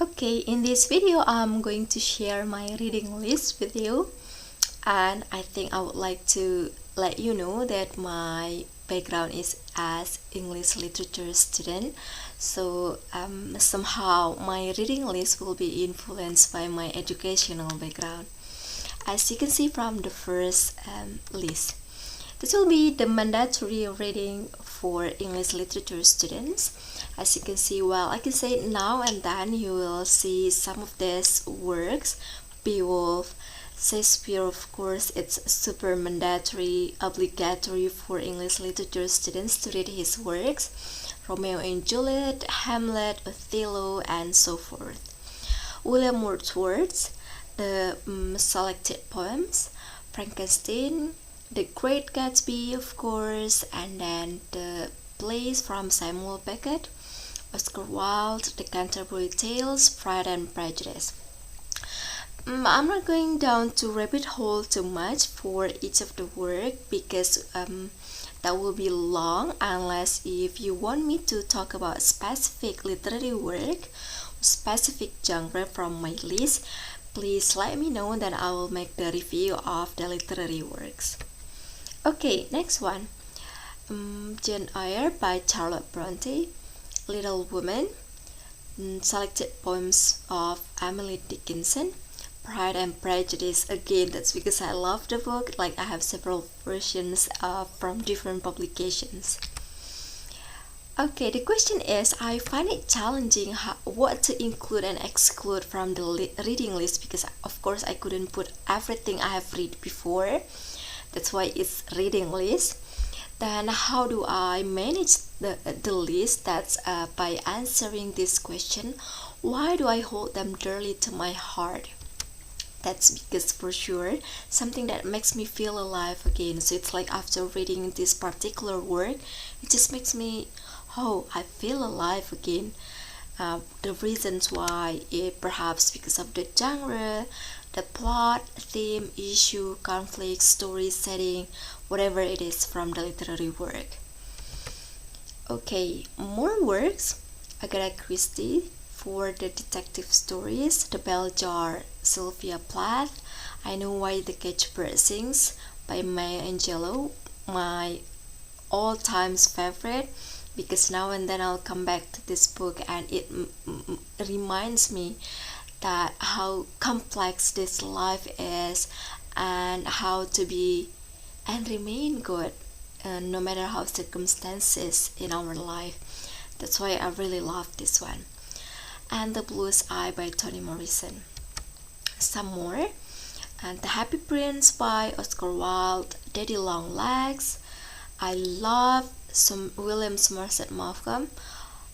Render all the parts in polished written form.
Okay, in this video I'm going to share my reading list with you, and I think I would like to let you know that my background is as English literature student, so somehow my reading list will be influenced by my educational background. As you can see from the first list, this will be the mandatory reading for English literature students. As you can see, well, I can say now and then you will see some of these works. Beowulf, Shakespeare, of course, it's super mandatory, obligatory for English literature students to read his works. Romeo and Juliet, Hamlet, Othello, and so forth. William Wordsworth, the selected poems, Frankenstein, The Great Gatsby, of course, and then the plays from Samuel Beckett, Oscar Wilde, The Canterbury Tales, Pride and Prejudice. I'm not going down to rabbit hole too much for each of the work because that will be long, unless if you want me to talk about specific literary work, specific genre from my list, please let me know, then I will make the review of the literary works. Okay, next one. Jane Eyre by Charlotte Bronte, Little Women, selected poems of Emily Dickinson, Pride and Prejudice. Again, that's because I love the book, like I have several versions from different publications. Okay, the question is, I find it challenging what to include and exclude from the reading list because of course I couldn't put everything I have read before. That's why it's reading list. Then how do I manage the list? That's by answering this question, why do I hold them dearly to my heart? That's because for sure something that makes me feel alive again. So it's like after reading this particular work, it just makes me, oh, I feel alive again. The reasons why, perhaps because of the genre, the plot, theme, issue, conflict, story, setting, whatever it is from the literary work. Okay, more works. Agatha Christie for the detective stories, The Bell Jar, Sylvia Plath, I Know Why the Catchbird Sings by Maya Angelou, my all-time favorite, because now and then I'll come back to this book and it reminds me that how complex this life is and how to be and remain good no matter how circumstances in our life. That's why I really love this one. And The Bluest Eye by Toni Morrison. Some more. And The Happy Prince by Oscar Wilde, Daddy Long Legs. I love William Somerset Maugham.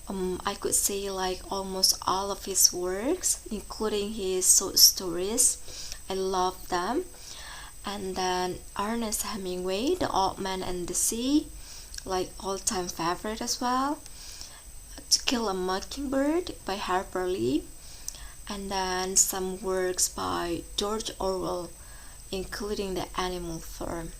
I could say like almost all of his works, including his short stories. I love them. And then Ernest Hemingway, The Old Man and the Sea, like all-time favorite as well. To Kill a Mockingbird by Harper Lee. And then some works by George Orwell, including The Animal Farm.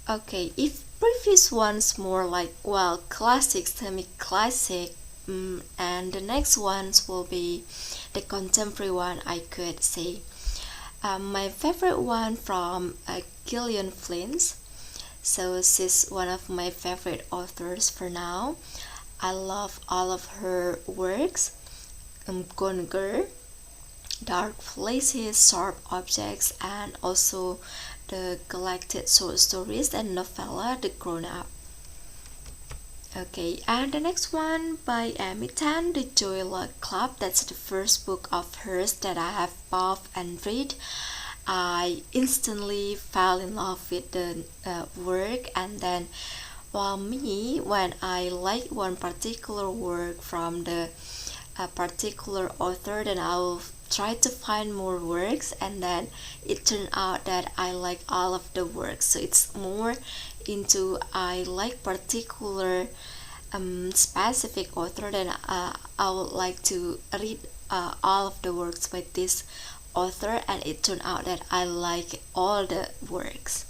Okay, if previous ones more like, well, classics, semi-classic, and the next ones will be the contemporary one, I could say. My favorite one from Gillian Flynn, so she's one of my favorite authors for now. I love all of her works. Gone Girl, Dark Places, Sharp Objects, and also the collected short stories and novella The Grown Up. Okay, and the next one by Amy Tan, The Joy Luck Club. That's the first book of hers that I have bought and read. I instantly fell in love with the work, and then when I like one particular work from the particular author, then I'll try to find more works, and then it turned out that I like all of the works. So it's more into I like particular specific author, then I would like to read all of the works by this author, and it turned out that I like all the works.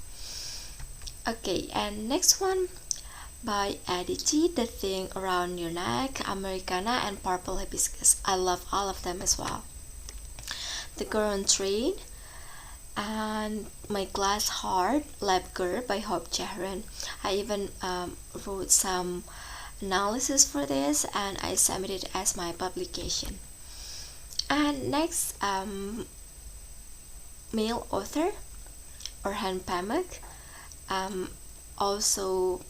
Okay, and next one by Aditi, The Thing Around Your Neck, Americana, and Purple Hibiscus. I love all of them as well. The Girl on Train and My Glass Heart, Lab Girl by Hope Jahran. I even wrote some analysis for this and I submitted it as my publication. And next, male author Orhan Pamuk, also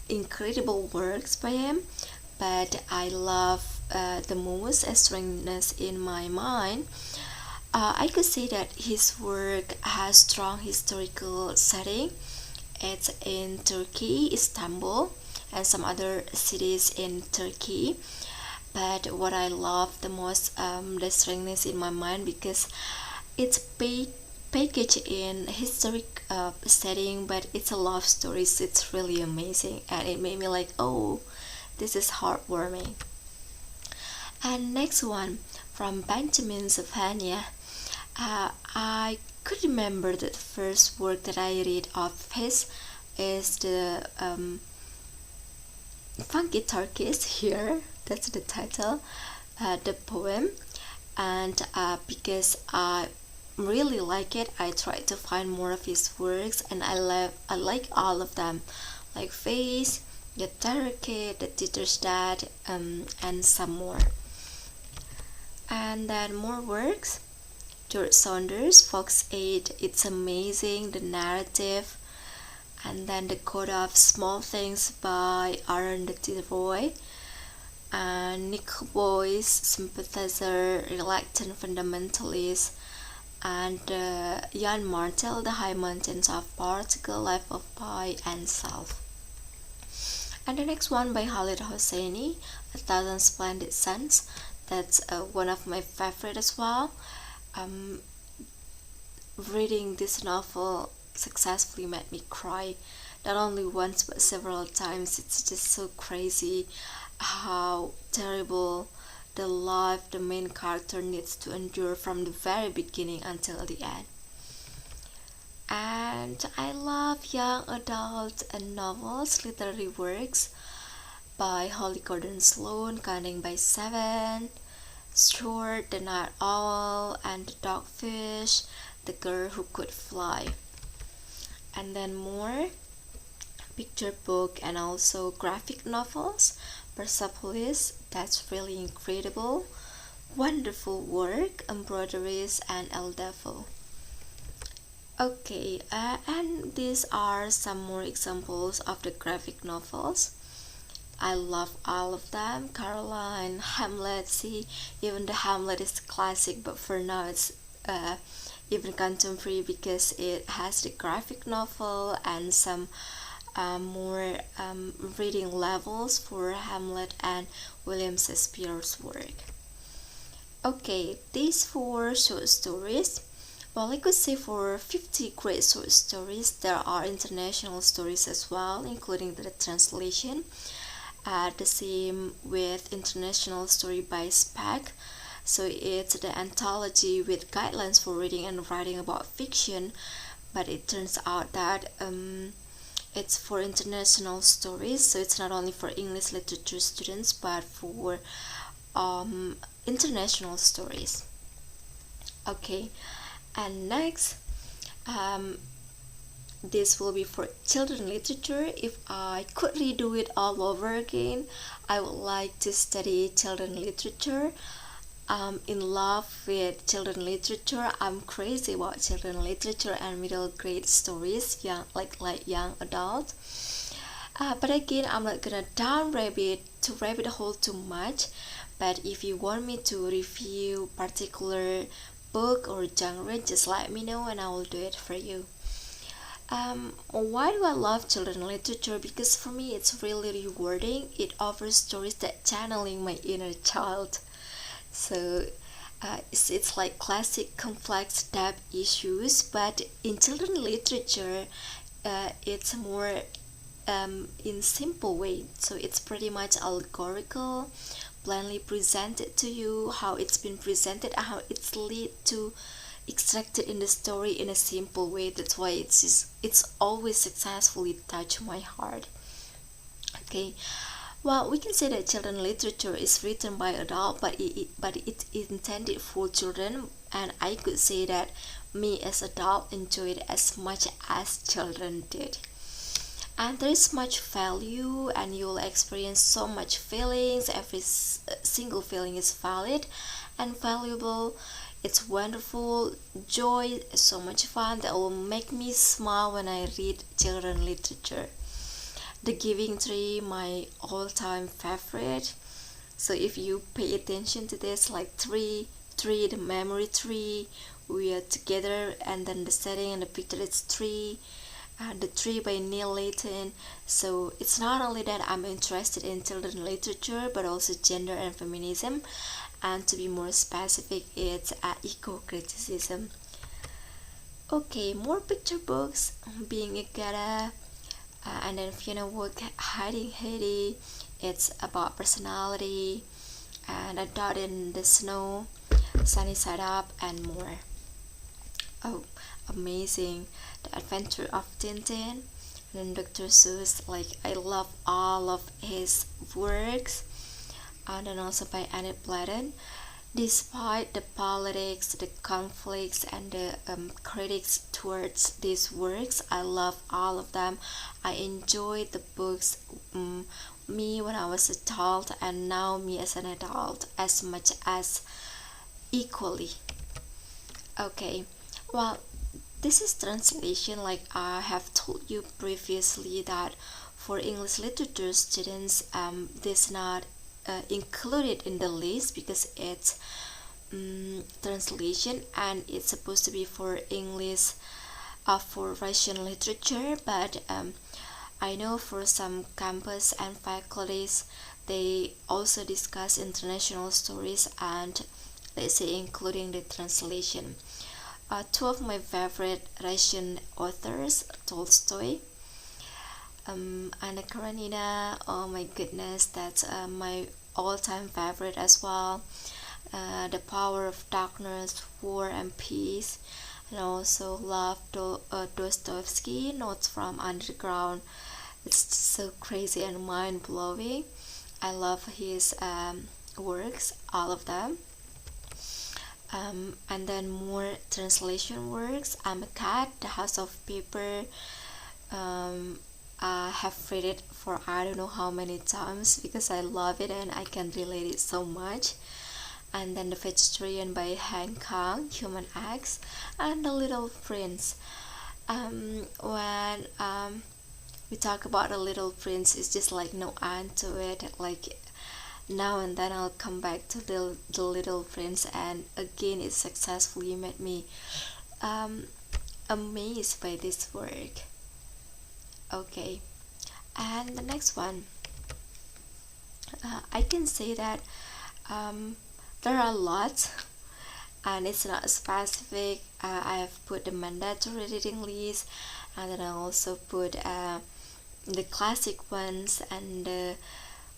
incredible works by him, but I love the most A Strangeness in My Mind. I could say that his work has strong historical setting. It's in Turkey, Istanbul, and some other cities in Turkey. But what I love the most, The Strangeness in My Mind, because it's packaged in historic setting, but it's a love story. So it's really amazing, and it made me like, oh, this is heartwarming. And next one from Benjamin Zephania. I could remember that the first work that I read of his is the Funky Turkish here. That's the title, the poem. And because I really like it, I tried to find more of his works, and I like all of them, like Face, The Terror Kid, The Teacher's Dad, and some more. And then more works. George Saunders, Fox 8, it's amazing, the narrative. And then The Code of Small Things by Arundhati Roy. And Nick Boyce, Sympathizer, Reluctant Fundamentalist. And Jan Martel, The High Mountains of Portugal, Life of Pi, and Self. And the next one by Khalid Hosseini, A Thousand Splendid Suns. That's one of my favorite as well. Reading this novel successfully made me cry, not only once but several times. It's just so crazy how terrible the life the main character needs to endure from the very beginning until the end. And I love young adult and novels, literary works by Holly Gordon Sloan, Counting by Seven, Stuart, The Night Owl, and The Dogfish, The Girl Who Could Fly. And then more picture book and also graphic novels. Persepolis, that's really incredible. Wonderful work, Embroideries, and El Devil. Okay, and these are some more examples of the graphic novels. I love all of them. Caroline, Hamlet, see, even the Hamlet is classic, but for now it's even contemporary because it has the graphic novel and some more reading levels for Hamlet and William Shakespeare's work. Okay, these 4 short stories. Well, I could say for 50 great short stories, there are international stories as well, including the translation. The same with International Story by SPEC. So it's the anthology with guidelines for reading and writing about fiction, but it turns out that it's for international stories, so it's not only for English literature students but for international stories. Okay, and next, this will be for children literature. If I could redo it all over again, I would like to study children literature. I'm in love with children literature. I'm crazy about children literature and middle grade stories, young like young adult. But again, I'm not gonna rabbit hole too much. But if you want me to review particular book or genre, just let me know and I will do it for you. Why do I love children literature? Because for me it's really rewarding. It offers stories that channeling my inner child. So it's like classic complex depth issues, but in children literature it's more in simple way. So it's pretty much allegorical, plainly presented to you, how it's been presented and how it's lead to extracted in the story in a simple way. That's why it's always successfully touched my heart. Okay, well, we can say that children literature is written by adults, but it's intended for children, and I could say that me as adult enjoyed as much as children did. And there is much value, and you'll experience so much feelings. Every single feeling is valid and valuable. It's wonderful. Joy is so much fun that will make me smile when I read children literature. The Giving Tree, my all-time favorite. So if you pay attention to this, like tree, the memory tree, we are together, and then the setting and the picture is tree, and the tree by Neil Layton. So it's not only that I'm interested in children literature, but also gender and feminism, and to be more specific, it's eco-criticism. Okay, more picture books, Being a Gotta, and then Fiona Wood, Hiding Haiti. It's about personality, and A Dot in the Snow, Sunny Side Up, and more. Oh, amazing! The Adventure of Tintin, and Dr. Seuss. Like, I love all of his works, and then also by Annette Bladden. Despite the politics, the conflicts, and the critics towards these works, I love all of them. I enjoyed the books, me when I was a child, and now me as an adult, as much as equally. Okay, well, this is translation. Like I have told you previously, that for English literature students, this not included in the list because it's translation, and it's supposed to be for English, for Russian literature. But I know for some campus and faculties, they also discuss international stories, and let's say including the translation. Two of my favorite Russian authors, Tolstoy, Anna Karenina. Oh my goodness, that's my all-time favorite as well. The Power of Darkness, War and Peace, and also love Dostoevsky, Notes from Underground. It's just so crazy and mind-blowing. I love his works, all of them. And then more translation works. I'm a Cat, The House of Paper. I have read it for I don't know how many times because I love it and I can relate it so much. And then The Vegetarian by Han Kang, Human Eggs, and The Little Prince. When we talk about The Little Prince, it's just like no end to it. Like now and then I'll come back to the Little Prince, and again it successfully made me amazed by this work. Okay, and the next one, I can say that there are lots, and it's not specific. I have put the mandatory reading list, and then I also put the classic ones and the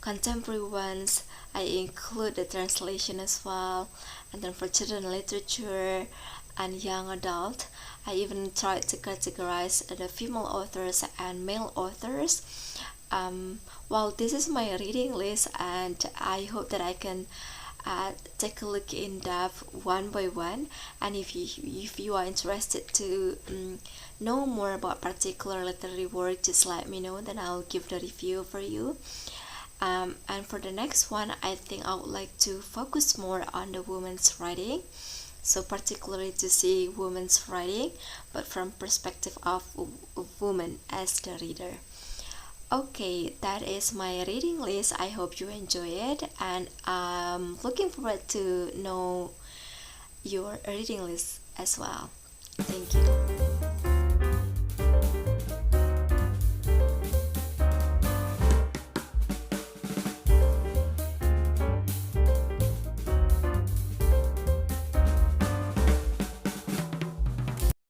contemporary ones. I include the translation as well, and then for children literature and young adult, I even tried to categorize the female authors and male authors. Well, this is my reading list, and I hope that I can take a look in depth one by one. And if you are interested to know more about particular literary work, just let me know, then I'll give the review for you. And for the next one, I think I would like to focus more on the women's writing, so particularly to see women's writing, but from perspective of woman as the reader. Okay, that is my reading list. I hope you enjoy it, and I'm looking forward to know your reading list as well. Thank you.